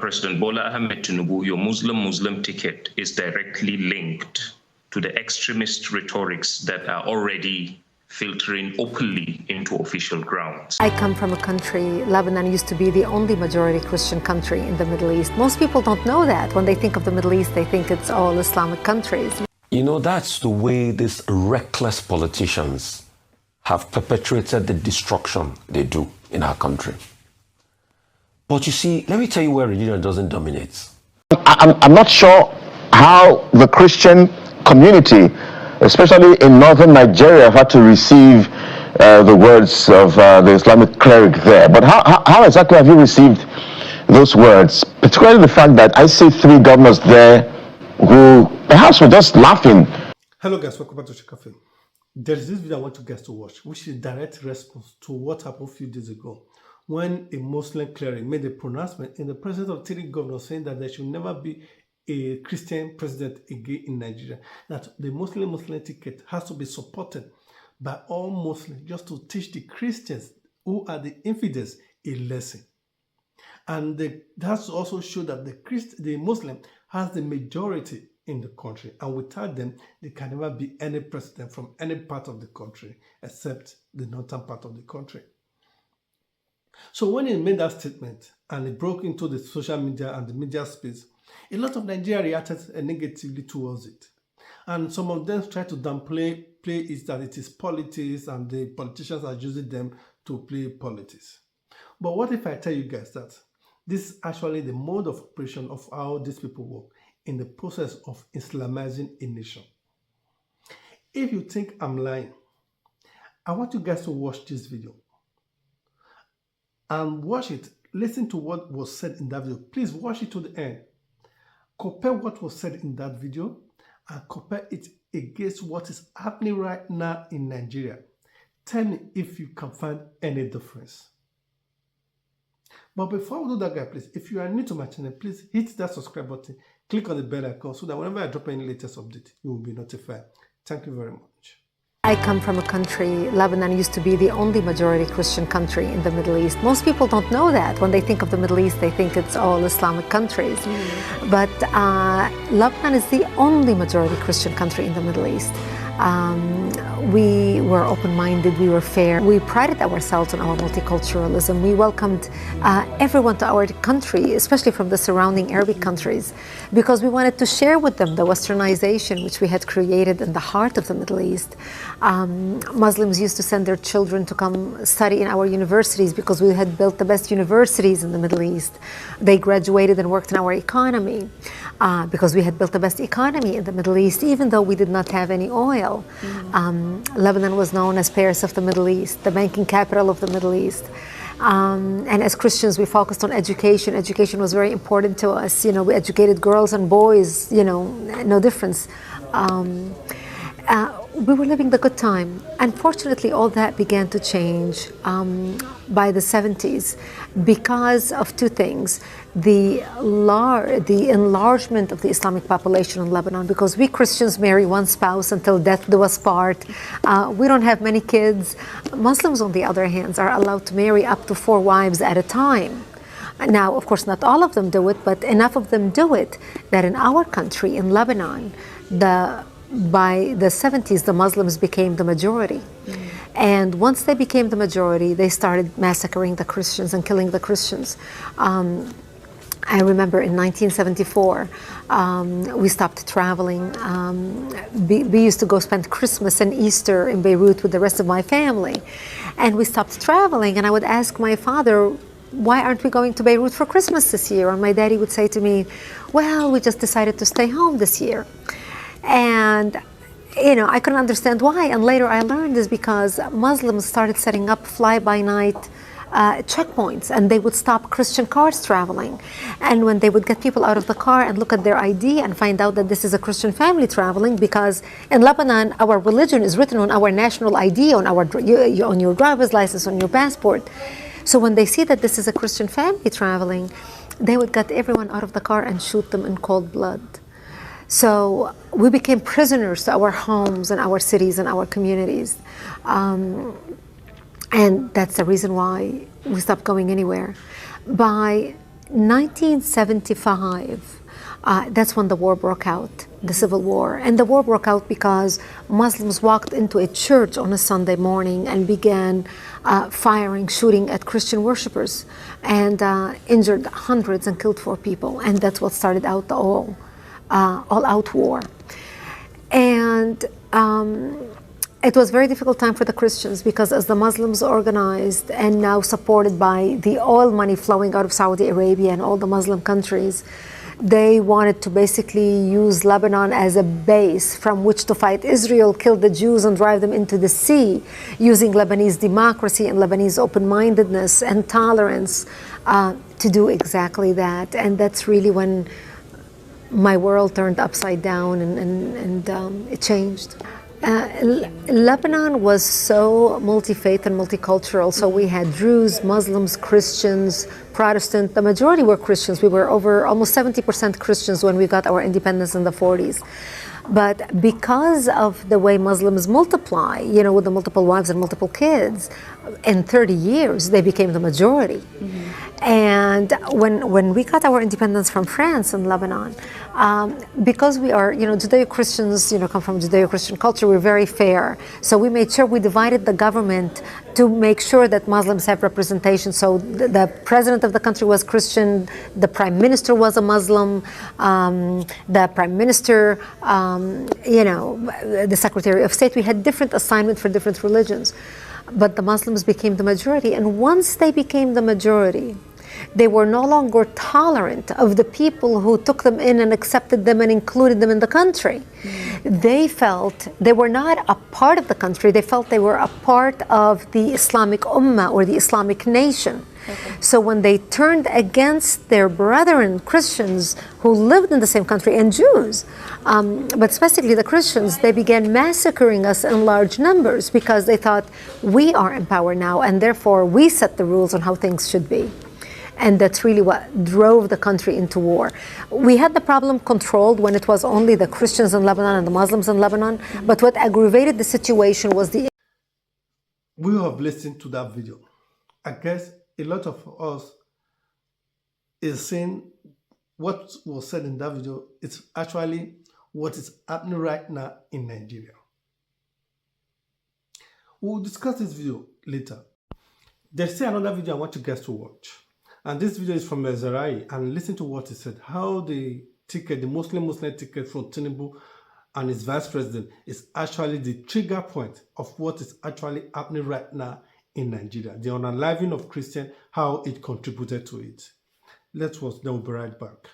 President Bola Ahmed Tinubu, your Muslim ticket is directly linked to the extremist rhetorics that are already filtering openly into official grounds. I come from a country, Lebanon used to be the only majority Christian country in the Middle East. Most people don't know that. When they think of the Middle East, they think it's all Islamic countries. You know, that's the way these reckless politicians have perpetuated the destruction they do in our country. But you see, let me tell you where religion doesn't dominate. I'm not sure how the Christian community, especially in northern Nigeria, have had to receive the words of the Islamic cleric there. But how exactly have you received those words? Particularly the fact that I see 3 governors there who perhaps were just laughing. Hello guys, welcome back to Shekafe. There is this video I want you guys to watch, which is a direct response to what happened a few days ago when a Muslim cleric made a pronouncement in the presence of 3 governors saying that there should never be a Christian president again in Nigeria, that the Muslim ticket has to be supported by all Muslims just to teach the Christians who are the infidels a lesson. And that also show that the Muslim has the majority in the country, and without them, there can never be any president from any part of the country except the northern part of the country. So when he made that statement and he broke into the social media and the media space, a lot of Nigerians reacted negatively towards it. And some of them tried to downplay it, that it is politics and the politicians are using them to play politics. But what if I tell you guys that this is actually the mode of operation of how these people work in the process of Islamizing a nation? If you think I'm lying, I want you guys to watch this video. And watch it, listen to what was said in that video. Please watch it to the end. Compare what was said in that video and compare it against what is happening right now in Nigeria. Tell me if you can find any difference. But before we do that, guys, please, if you are new to my channel, please hit that subscribe button, click on the bell icon so that whenever I drop any latest update, you will be notified. Thank you very much. I come from a country, Lebanon used to be the only majority Christian country in the Middle East. Most people don't know that. When they think of the Middle East, they think it's all Islamic countries. But Lebanon is the only majority Christian country in the Middle East. We were open-minded, we were fair. We prided ourselves on our multiculturalism. We welcomed everyone to our country, especially from the surrounding Arabic countries, because we wanted to share with them the westernization which we had created in the heart of the Middle East. Muslims used to send their children to come study in our universities because we had built the best universities in the Middle East. They graduated and worked in our economy because we had built the best economy in the Middle East, even though we did not have any oil. Lebanon was known as Paris of the Middle East, the banking capital of the Middle East. And as Christians, we focused on education. Education was very important to us. You know, we educated girls and boys, you know, no difference. We were living the good time. Unfortunately, all that began to change by the 70s because of 2 things. The enlargement of the Islamic population in Lebanon, because we Christians marry one spouse until death do us part. We don't have many kids. Muslims, on the other hand, are allowed to marry up to 4 wives at a time. Now, of course, not all of them do it, but enough of them do it that in our country, in Lebanon, by the 70s, the Muslims became the majority. And once they became the majority, they started massacring the Christians and killing the Christians. I remember in 1974, we stopped traveling. We used to go spend Christmas and Easter in Beirut with the rest of my family. And we stopped traveling, and I would ask my father, why aren't we going to Beirut for Christmas this year? And my daddy would say to me, well, we just decided to stay home this year. And you know, I couldn't understand why. And later I learned is because Muslims started setting up fly-by-night checkpoints, and they would stop Christian cars traveling. And when they would get people out of the car and look at their ID and find out that this is a Christian family traveling, because in Lebanon, our religion is written on our national ID, on your driver's license, on your passport. So when they see that this is a Christian family traveling, they would get everyone out of the car and shoot them in cold blood. So we became prisoners to our homes and our cities and our communities. And that's the reason why we stopped going anywhere. By 1975, that's when the war broke out, the civil war. And the war broke out because Muslims walked into a church on a Sunday morning and began firing, shooting at Christian worshipers, and injured hundreds and killed 4 people. And that's what started out the all-out war. And it was a very difficult time for the Christians, because as the Muslims organized and now supported by the oil money flowing out of Saudi Arabia and all the Muslim countries, they wanted to basically use Lebanon as a base from which to fight Israel, kill the Jews and drive them into the sea, using Lebanese democracy and Lebanese open-mindedness and tolerance to do exactly that. And that's really when my world turned upside down and it changed. Lebanon was so multi-faith and multicultural. So we had Druze, Muslims, Christians, Protestant. The majority were Christians. We were over almost 70% Christians when we got our independence in the 40s. But because of the way Muslims multiply, you know, with the multiple wives and multiple kids, in 30 years, they became the majority. And when we got our independence from France and Lebanon, because we are, you know, Judeo-Christians, you know, come from Judeo-Christian culture, we're very fair. So we made sure we divided the government to make sure that Muslims have representation. So the president of the country was Christian, the prime minister was a Muslim, the prime minister, you know, the secretary of state. We had different assignments for different religions. But the Muslims became the majority. And once they became the majority, they were no longer tolerant of the people who took them in and accepted them and included them in the country. They felt they were not a part of the country. They felt they were a part of the Islamic Ummah or the Islamic nation. So when they turned against their brethren Christians who lived in the same country, and Jews, but specifically the Christians, they began massacring us in large numbers because they thought we are in power now and therefore we set the rules on how things should be. And that's really what drove the country into war. We had the problem controlled when it was only the Christians in Lebanon and the Muslims in Lebanon, but what aggravated the situation was the... We have listened to that video. I guess a lot of us is saying what was said in that video is actually what is happening right now in Nigeria. We'll discuss this video later. There's still another video I want you guys to watch. And this video is from Zerai, and listen to what he said. How the ticket, the Muslim ticket from Tinubu and his vice president is actually the trigger point of what is actually happening right now in Nigeria. The unaliving of Christian, how it contributed to it. Let's watch, then we'll be right back.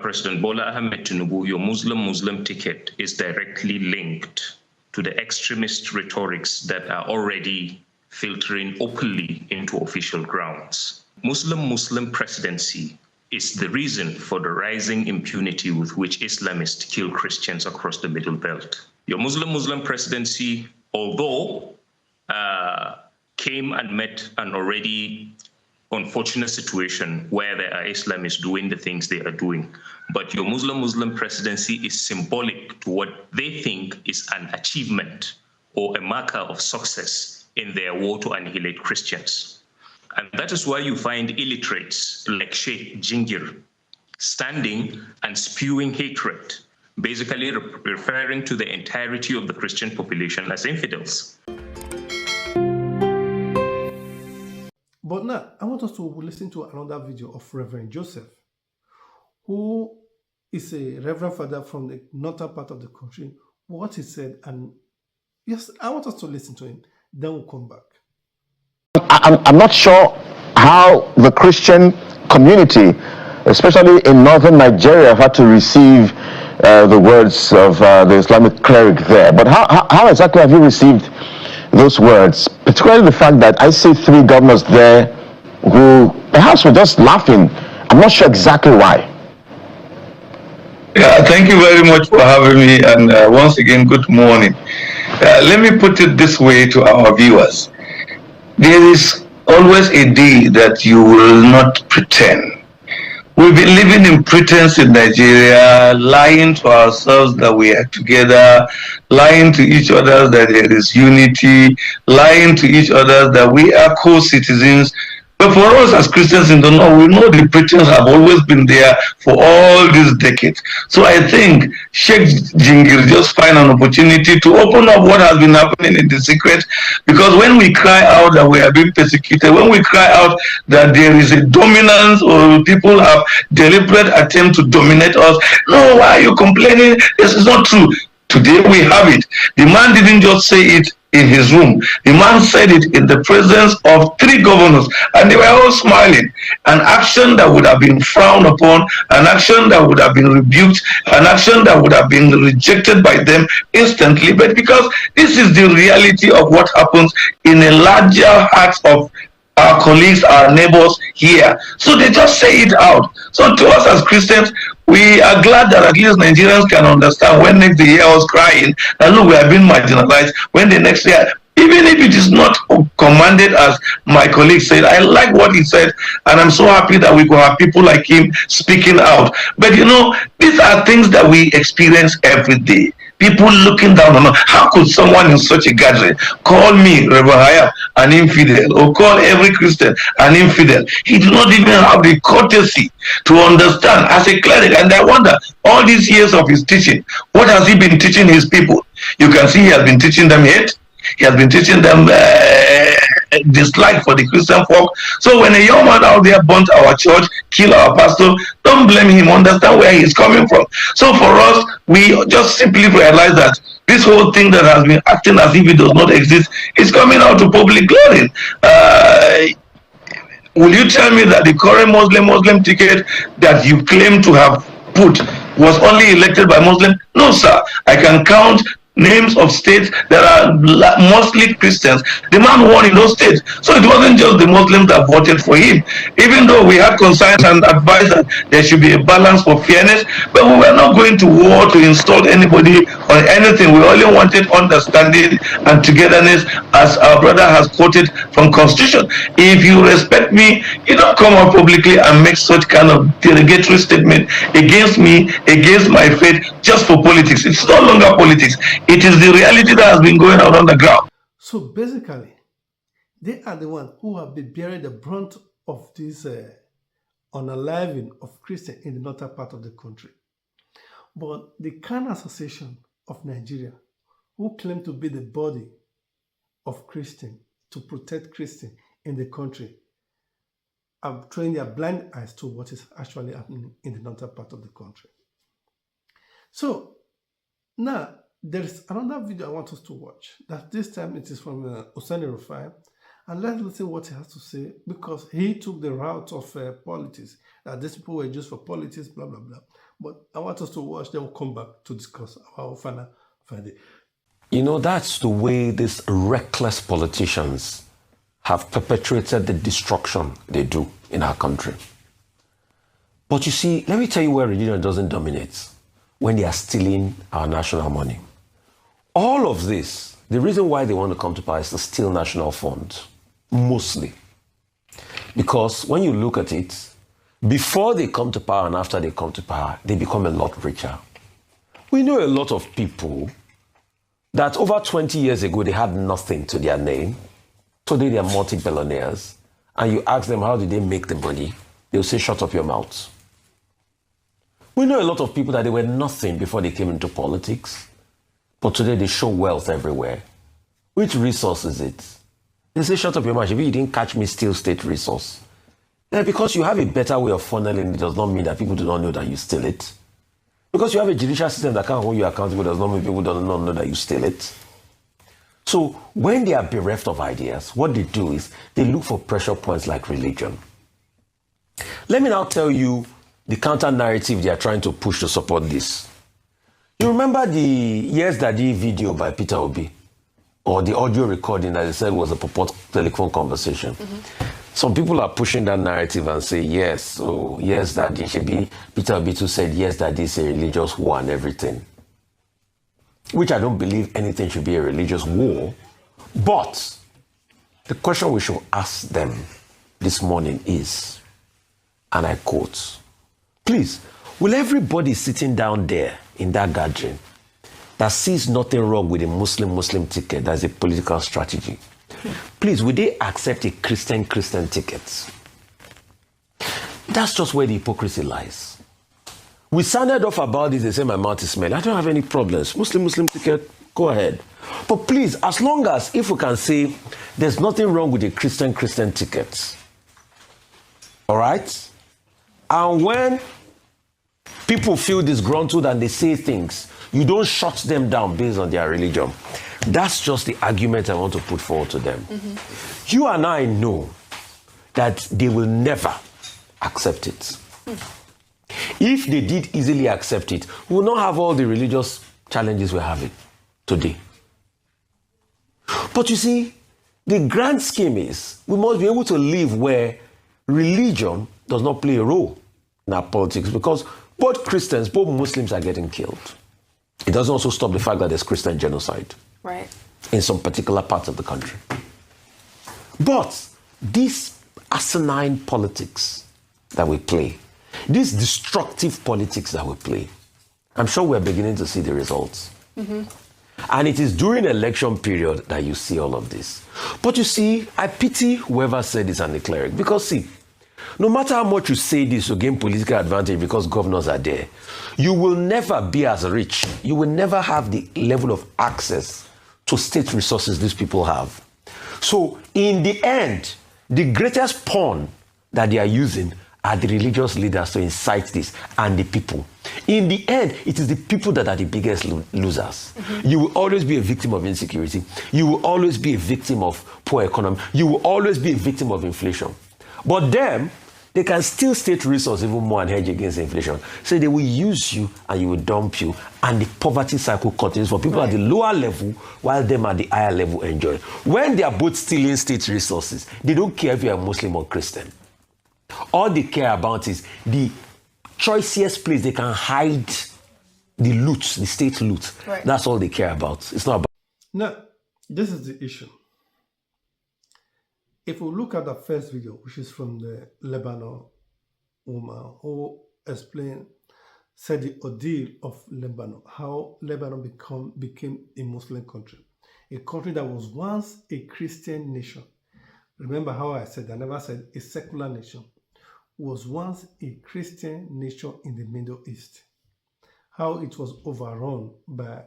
President Bola Ahmed Tinubu, your Muslim ticket is directly linked to the extremist rhetorics that are already filtering openly into official grounds. Muslim presidency is the reason for the rising impunity with which Islamists kill Christians across the Middle Belt. Your Muslim presidency, although came and met an already unfortunate situation where there are Islamists doing the things they are doing, but your Muslim presidency is symbolic to what they think is an achievement or a marker of success in their war to annihilate Christians. And that is why you find illiterates like Sheikh Jingir standing and spewing hatred, basically referring to the entirety of the Christian population as infidels. But now, I want us to listen to another video of Reverend Joseph, who is a Reverend Father from the northern part of the country, what he said. And yes, I want us to listen to him. Then we'll come back. I'm not sure how the Christian community, especially in northern Nigeria, have had to receive the words of the Islamic cleric there. But how exactly have you received those words? Particularly the fact that I see 3 governors there who perhaps were just laughing. I'm not sure exactly why. Yeah, thank you very much for having me. And once again, good morning. Let me put it this way to our viewers. There is always a day that you will not pretend. We've been living in pretense in Nigeria, lying to ourselves that we are together, lying to each other that there is unity, lying to each other that we are co-citizens. But for us as Christians in the North, we know the preachings have always been there for all these decades. So I think Sheikh Jingir just find an opportunity to open up what has been happening in the secret, because when we cry out that we are being persecuted, when we cry out that there is a dominance or people have deliberate attempt to dominate us, no, why are you complaining? This is not true. Today we have it. The man didn't just say it in his room. The man said it in the presence of 3 governors, and they were all smiling. An action that would have been frowned upon, an action that would have been rebuked, an action that would have been rejected by them instantly. But because this is the reality of what happens in a larger heart of our colleagues, our neighbors here. So they just say it out. So to us as Christians, we are glad that at least Nigerians can understand when next they hear us crying, and look, we are being marginalized. When the next year, even if it is not commanded as my colleague said, I like what he said, and I'm so happy that we could have people like him speaking out. But you know, these are things that we experience every day. People looking down on us. How could someone in such a gathering call me, Reverend Hayab, an infidel, or call every Christian an infidel? He did not even have the courtesy to understand as a cleric. And I wonder, all these years of his teaching, what has he been teaching his people? You can see he has been teaching them hate. He has been teaching them dislike for the Christian folk. So when a young man out there burnt our church, kill our pastor, don't blame him. Understand where he's coming from. So for us, we just simply realize that this whole thing that has been acting as if it does not exist is coming out to public glory. Will you tell me that the current Muslim ticket that you claim to have put was only elected by Muslims? No, sir. I can count names of states that are mostly Christians. The man won in those states. So it wasn't just the Muslims that voted for him. Even though we had concerns and advised that there should be a balance for fairness, but we were not going to war to insult anybody on anything. We only wanted understanding and togetherness, as our brother has quoted from Constitution. If you respect me, you don't come out publicly and make such kind of derogatory statement against me, against my faith, just for politics. It's no longer politics. It is the reality that has been going on the ground. So basically, they are the ones who have been bearing the brunt of this unaliving of Christians in the northern part of the country. But the Khan Association of Nigeria, who claim to be the body of Christians to protect Christians in the country, are throwing their blind eyes to what is actually happening in the northern part of the country. So now, there is another video I want us to watch. That this time it is from Hussaini Rufai, and let's listen what he has to say, because he took the route of politics. That these people were just for politics, blah blah blah. But I want us to watch. Then we'll come back to discuss our final Friday. You know, that's the way these reckless politicians have perpetuated the destruction they do in our country. But you see, let me tell you where religion doesn't dominate: when they are stealing our national money. All of this, the reason why they want to come to power is to steal national funds, mostly. Because when you look at it, before they come to power and after they come to power, they become a lot richer. We know a lot of people that over 20 years ago, they had nothing to their name. Today, they are multi-billionaires. And you ask them, how did they make the money? They'll say, shut up your mouth. We know a lot of people that they were nothing before they came into politics. But today they show wealth everywhere. Which resource is it? They say, shut up your mouth. If you didn't catch me, steal state resource. Yeah, because you have a better way of funneling, it does not mean that people do not know that you steal it. Because you have a judicial system that can't hold you accountable, does not mean people do not know that you steal it. So when they are bereft of ideas, what they do is they look for pressure points like religion. Let me now tell you the counter narrative they are trying to push to support this. You remember the Yes Daddy video by Peter Obi, or the audio recording that they said was a purport telephone conversation? Mm-hmm. Some people are pushing that narrative and say, yes, so Yes Daddy should be, Peter Obi too said, Yes Daddy is a religious war and everything. Which I don't believe anything should be a religious war. But the question we should ask them this morning is, and I quote, please, will everybody sitting down there in that gathering that sees nothing wrong with a Muslim ticket as a political strategy, please, will they accept a Christian ticket? That's just where the hypocrisy lies. We sounded off about this, they say my mouth is smelly. I don't have any problems. Muslim ticket, go ahead. But please, as long as, if we can say, there's nothing wrong with the Christian tickets. All right? And when people feel disgruntled and they say things, you don't shut them down based on their religion. That's just the argument I want to put forward to them. Mm-hmm. You and I know that they will never accept it. If they did easily accept it, we will not have all the religious challenges we're having today. But you see, the grand scheme is we must be able to live where religion does not play a role in our politics, because both Christians, both Muslims are getting killed. It doesn't also stop the fact that there's Christian genocide in some particular parts of the country. But this asinine politics that we play, this destructive politics that we play, I'm sure we're beginning to see the results. Mm-hmm. And it is during election period that you see all of this. But you see, I pity whoever said this and the cleric, because see, no matter how much you say this to gain political advantage because governors are there, you will never be as rich. You will never have the level of access to state resources these people have. So in the end, the greatest pawn that they are using are the religious leaders to incite this and the people. In the end, it is the people that are the biggest losers. Mm-hmm. You will always be a victim of insecurity. You will always be a victim of poor economy. You will always be a victim of inflation. But them, they can still state resource even more and hedge against inflation. So they will use you and you will dump you, and the poverty cycle continues for people at the lower level while them at the higher level enjoy. When they are both stealing state resources, they don't care if you are Muslim or Christian. All they care about is the choicest place they can hide the loot, the state loot. Right. That's all they care about. It's not about... Now, this is the issue. If we look at the first video, which is from the Lebanon woman who said the ordeal of Lebanon, how Lebanon became a Muslim country, a country that was once a Christian nation. Remember how I never said a secular nation, was once a Christian nation in the Middle East. How it was overrun by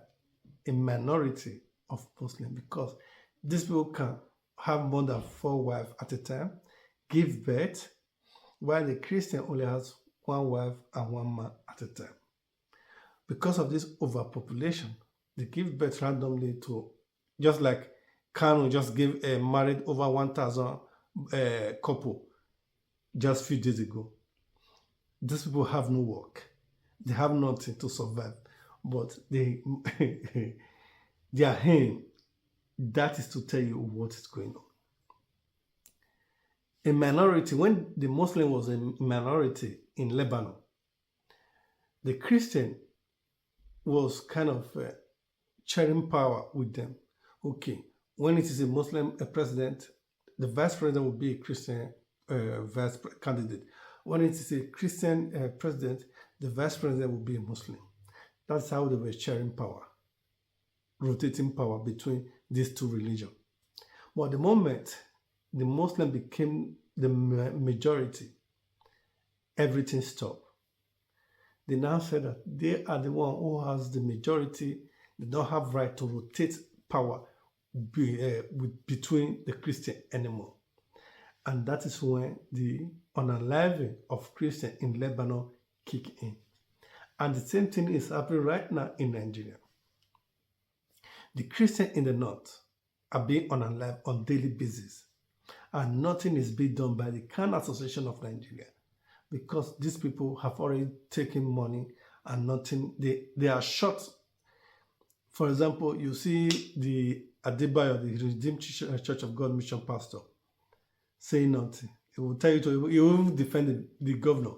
a minority of Muslims, because these people can have more than 4 wives at a time, give birth, while the Christian only has 1 wife and 1 man at a time. Because of this overpopulation, they give birth randomly to, just like Kanu just gave a married over 1,000 couple just a few days ago. These people have no work. They have nothing to survive. But their aim, that is to tell you what is going on. A minority, when the Muslim was a minority in Lebanon, the Christian was kind of sharing power with them. Okay, when it is a Muslim president, the vice president will be a Christian candidate. When it is a Christian president, the vice president will be a Muslim. That's how they were sharing power, rotating power between these two religions. But the moment the Muslim became the majority, everything stopped. They now said that they are the one who has the majority. They don't have right to rotate power between the Christian anymore. And that is when the unaliving of Christians in Lebanon kick in. And the same thing is happening right now in Nigeria. The Christians in the north are being unalived on a daily basis. And nothing is being done by the Khan Association of Nigeria, because these people have already taken money and nothing, they are short. For example, you see the Adebayo, the Redeemed Church of God mission pastor, saying nothing. He will tell you he will defend the governor.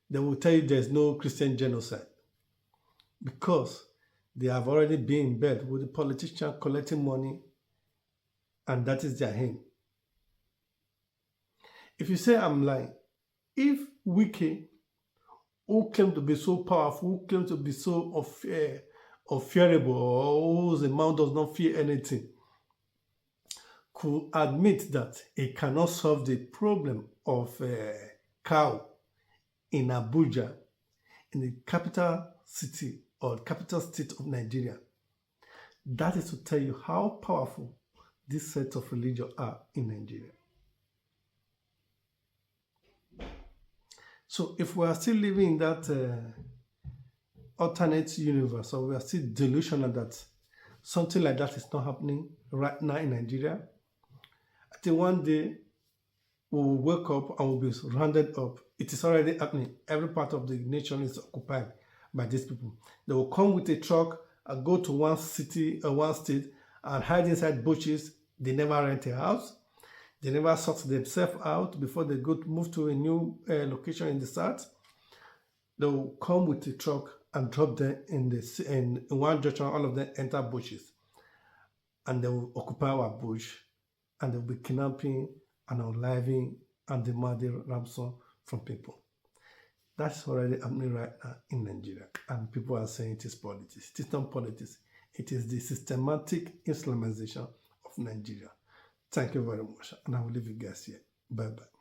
They will tell you there's no Christian genocide, because they have already been in bed with the politician collecting money, and that is their aim. If you say I'm lying, if Wiki, who claim to be so powerful, who claim to be so unfearable, or whose mouth does not fear anything, could admit that he cannot solve the problem of cow in Abuja, in the capital city or capital state of Nigeria. That is to tell you how powerful these sets of religion are in Nigeria. So if we are still living in that alternate universe, or we are still delusional that something like that is not happening right now in Nigeria, I think one day we will wake up and we'll be rounded up. It is already happening. Every part of the nation is occupied by these people. They will come with a truck and go to one city or one state and hide inside bushes. They never rent a house. They never sort themselves out before they move to a new location in the south. They will come with a truck and drop them in one direction. All of them enter bushes, and they will occupy our bush, and they will be kidnapping and unliving and demanding ransom from people. That's already happening right now in Nigeria, and people are saying it is politics. It is not politics. It is the systematic Islamization of Nigeria. Thank you very much, and I will leave you guys here. Bye-bye.